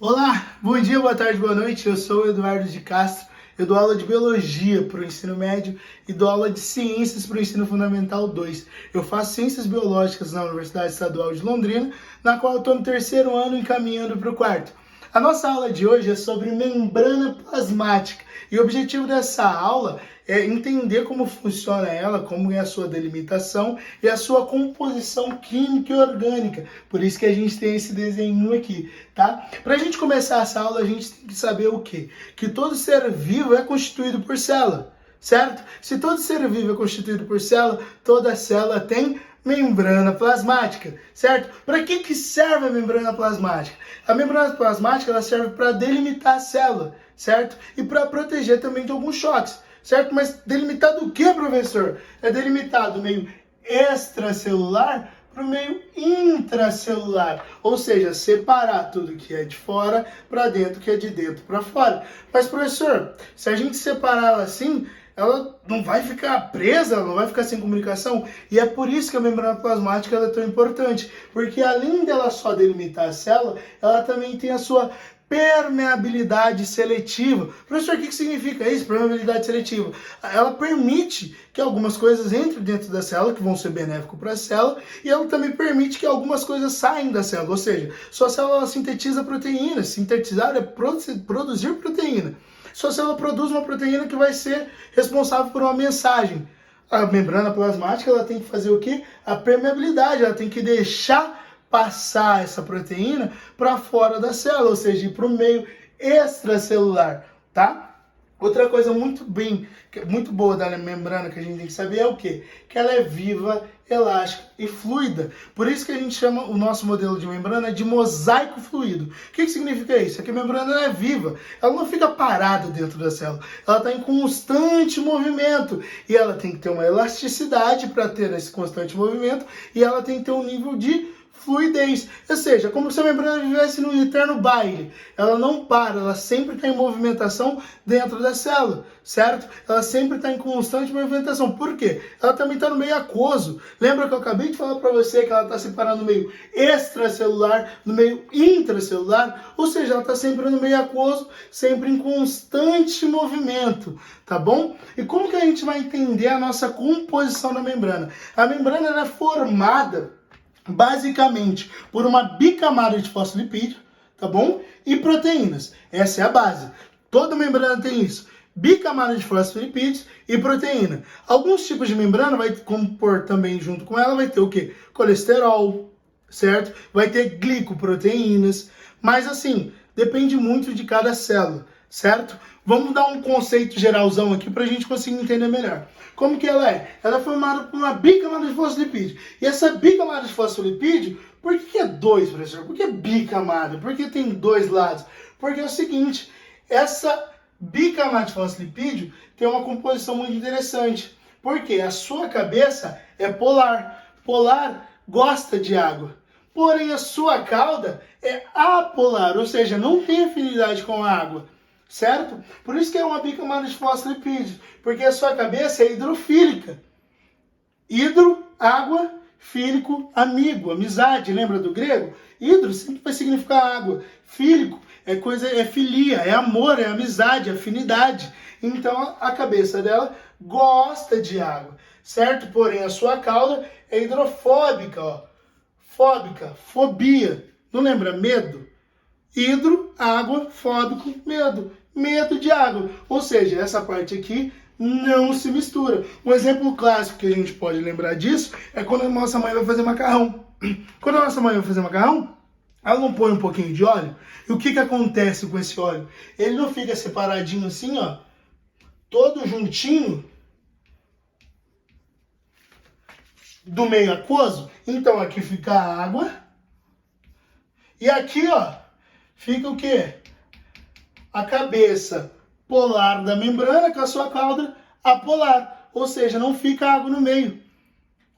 Olá, bom dia, boa tarde, boa noite. Eu sou o Eduardo de Castro. Eu dou aula de Biologia para o ensino médio e dou aula de Ciências para o ensino fundamental 2. Eu faço Ciências Biológicas na Universidade Estadual de Londrina, na qual eu estou no terceiro ano encaminhando para o quarto. A nossa aula de hoje é sobre membrana plasmática e o objetivo dessa aula é entender como funciona ela, como é a sua delimitação e a sua composição química e orgânica. Por isso que a gente tem esse desenho aqui, tá? Para a gente começar essa aula, a gente tem que saber o quê? Que todo ser vivo é constituído por célula, certo? Se todo ser vivo é constituído por célula, toda célula tem membrana plasmática, certo? Para que serve a membrana plasmática? A membrana plasmática ela serve para delimitar a célula, certo? E para proteger também de alguns choques, certo? Mas delimitar do que, professor? É delimitar do meio extracelular para o meio intracelular, ou seja, separar tudo que é de fora para dentro, que é de dentro para fora. Mas, professor, se a gente separar ela assim, ela não vai ficar presa, ela não vai ficar sem comunicação. E é por isso que a membrana plasmática ela é tão importante, porque além dela só delimitar a célula, ela também tem a sua permeabilidade seletiva. Professor, o que significa isso? Permeabilidade seletiva. Ela permite que algumas coisas entrem dentro da célula, que vão ser benéficas para a célula, e ela também permite que algumas coisas saiam da célula. Ou seja, sua célula sintetiza proteínas. Sintetizar é produzir proteína. Sua célula produz uma proteína que vai ser responsável por uma mensagem. A membrana plasmática ela tem que fazer o quê? A permeabilidade, ela tem que deixar passar essa proteína para fora da célula, ou seja, para o meio extracelular, tá? Outra coisa muito boa da membrana que a gente tem que saber é o quê? Que ela é viva, elástica e fluida. Por isso que a gente chama o nosso modelo de membrana de mosaico fluido. O que significa isso? É que a membrana é viva, ela não fica parada dentro da célula, ela está em constante movimento e ela tem que ter uma elasticidade para ter esse constante movimento e ela tem que ter um nível de fluidez, ou seja, como se a membrana vivesse num eterno baile. Ela não para, ela sempre está em movimentação dentro da célula, certo? Ela sempre está em constante movimentação. Por quê? Ela também está no meio aquoso. Lembra que eu acabei de falar para você que ela está separando no meio extracelular, no meio intracelular? Ou seja, ela está sempre no meio aquoso, sempre em constante movimento, tá bom? E como que a gente vai entender a nossa composição da membrana? A membrana ela é formada basicamente por uma bicamada de fosfolipídio, tá bom? E proteínas. Essa é a base. Toda membrana tem isso. Bicamada de fosfolipídios e proteína. Alguns tipos de membrana vai compor também junto com ela, vai ter o quê? Colesterol, certo? Vai ter glicoproteínas, mas assim, depende muito de cada célula, certo? Vamos dar um conceito geralzão aqui para a gente conseguir entender melhor. Como que ela é? Ela é formada por uma bicamada de fosfolipídio. E essa bicamada de fosfolipídio, por que é dois, professor? Por que é bicamada? Por que tem dois lados? Porque é o seguinte, essa bicamada de fosfolipídio tem uma composição muito interessante. Porque a sua cabeça é polar. Polar gosta de água. Porém, a sua cauda é apolar, ou seja, não tem afinidade com a água. Certo? Por isso que é uma bicamada de fosfolipídios, porque a sua cabeça é hidrofílica. Hidro, água, fílico, amigo, amizade, lembra do grego? Hidro sempre vai significar água. Fílico é filia, é amor, é amizade, é afinidade. Então a cabeça dela gosta de água, certo? Porém a sua cauda é hidrofóbica, ó. Fóbica, fobia. Não lembra? Medo. Hidro, água, fóbico, medo. Medo de água. Ou seja, essa parte aqui não se mistura. Um exemplo clássico que a gente pode lembrar disso é quando a nossa mãe vai fazer macarrão. Quando a nossa mãe vai fazer macarrão, ela não põe um pouquinho de óleo? E o que acontece com esse óleo? Ele não fica separadinho assim, ó, todo juntinho do meio aquoso? Então aqui fica a água e aqui, ó, fica o quê? A cabeça polar da membrana com a sua cauda apolar. Ou seja, não fica água no meio.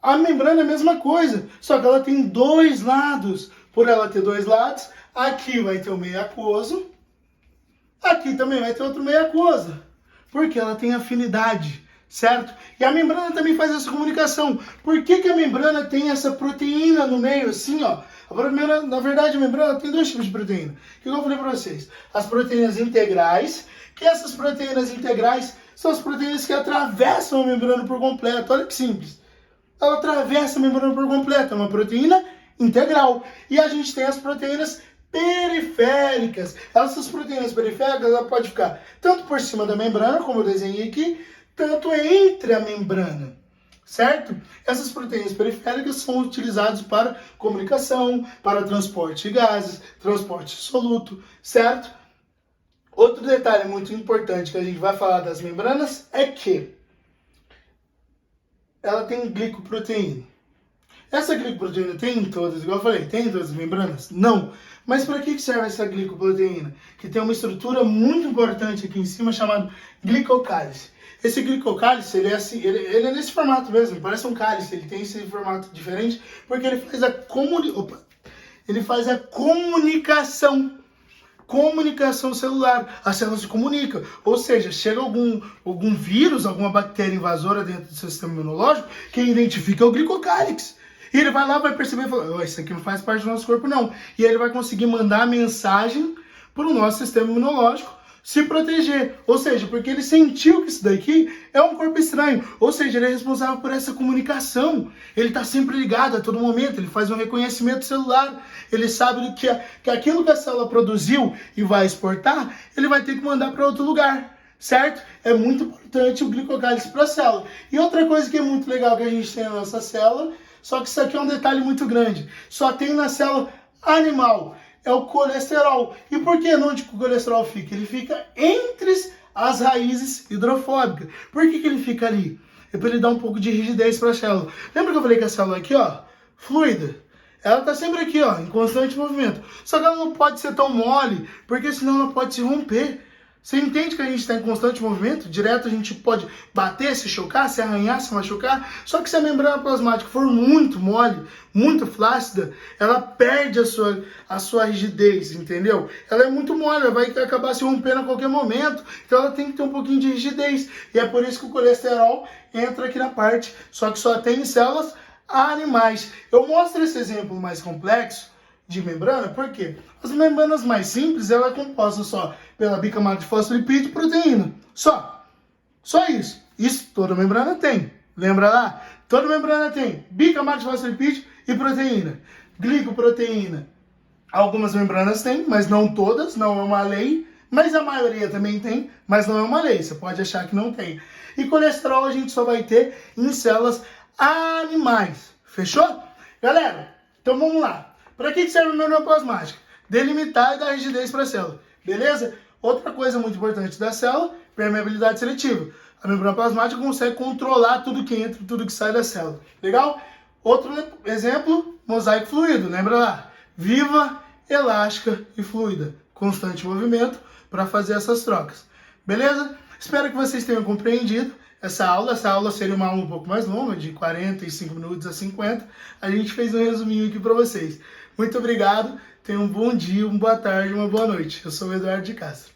A membrana é a mesma coisa, só que ela tem dois lados. Por ela ter dois lados, aqui vai ter o meio aquoso, aqui também vai ter outro meio aquoso. Porque ela tem afinidade, certo? E a membrana também faz essa comunicação. Por que a membrana tem essa proteína no meio assim, ó? Na verdade, a membrana tem dois tipos de proteína. O que eu falei para vocês? As proteínas integrais, que essas proteínas integrais são as proteínas que atravessam a membrana por completo. Olha que simples. Ela atravessa a membrana por completo, é uma proteína integral. E a gente tem as proteínas periféricas. Essas proteínas periféricas, ela pode ficar tanto por cima da membrana, como eu desenhei aqui, tanto entre a membrana, certo? Essas proteínas periféricas são utilizadas para comunicação, para transporte de gases, transporte soluto, certo? Outro detalhe muito importante que a gente vai falar das membranas é que ela tem glicoproteína. Essa glicoproteína tem em todas, igual eu falei, tem em todas as membranas? Não. Mas para que serve essa glicoproteína? Que tem uma estrutura muito importante aqui em cima chamada glicocálice. Esse glicocálice, ele é assim, ele é nesse formato mesmo, ele parece um cálice, ele tem esse formato diferente, porque ele faz a comunicação celular. As células se comunicam, ou seja, chega algum vírus, alguma bactéria invasora dentro do seu sistema imunológico, quem identifica é o glicocálice. E ele vai lá, vai perceber e fala, isso aqui não faz parte do nosso corpo não. E aí ele vai conseguir mandar a mensagem para o nosso sistema imunológico se proteger. Ou seja, porque ele sentiu que isso daqui é um corpo estranho. Ou seja, ele é responsável por essa comunicação. Ele está sempre ligado a todo momento, ele faz um reconhecimento celular. Ele sabe que aquilo que a célula produziu e vai exportar, ele vai ter que mandar para outro lugar. Certo? É muito importante o glicocálice para a célula. E outra coisa que é muito legal que a gente tem na nossa célula, só que isso aqui é um detalhe muito grande, só tem na célula animal, é o colesterol. E por que onde o colesterol fica? Ele fica entre as raízes hidrofóbicas. Por que ele fica ali? É para ele dar um pouco de rigidez para a célula. Lembra que eu falei que a célula aqui, ó, fluida? Ela está sempre aqui, ó, em constante movimento. Só que ela não pode ser tão mole, porque senão ela pode se romper. Você entende que a gente está em constante movimento? Direto a gente pode bater, se chocar, se arranhar, se machucar. Só que se a membrana plasmática for muito mole, muito flácida, ela perde a sua rigidez, entendeu? Ela é muito mole, ela vai acabar se rompendo a qualquer momento. Então ela tem que ter um pouquinho de rigidez. E é por isso que o colesterol entra aqui na parte. Só que só tem em células animais. Eu mostro esse exemplo mais complexo de membrana, porque as membranas mais simples, ela é composta só pela bicamada de fosfolipídio e proteína. Só isso. Isso toda membrana tem. Lembra lá? Toda membrana tem bicamada de fosfolipídio e proteína. Glicoproteína. Algumas membranas têm, mas não todas, não é uma lei. Mas a maioria também tem, mas não é uma lei. Você pode achar que não tem. E colesterol a gente só vai ter em células animais. Fechou? Galera, então vamos lá. Para que serve a membrana plasmática? Delimitar e dar rigidez para a célula. Beleza? Outra coisa muito importante da célula, permeabilidade seletiva. A membrana plasmática consegue controlar tudo que entra e tudo que sai da célula. Legal? Outro exemplo, mosaico fluido. Lembra lá? Viva, elástica e fluida. Constante movimento para fazer essas trocas. Beleza? Espero que vocês tenham compreendido essa aula. Essa aula seria uma aula um pouco mais longa, de 45 minutos a 50. A gente fez um resuminho aqui para vocês. Muito obrigado, tenham um bom dia, uma boa tarde, uma boa noite. Eu sou o Eduardo de Castro.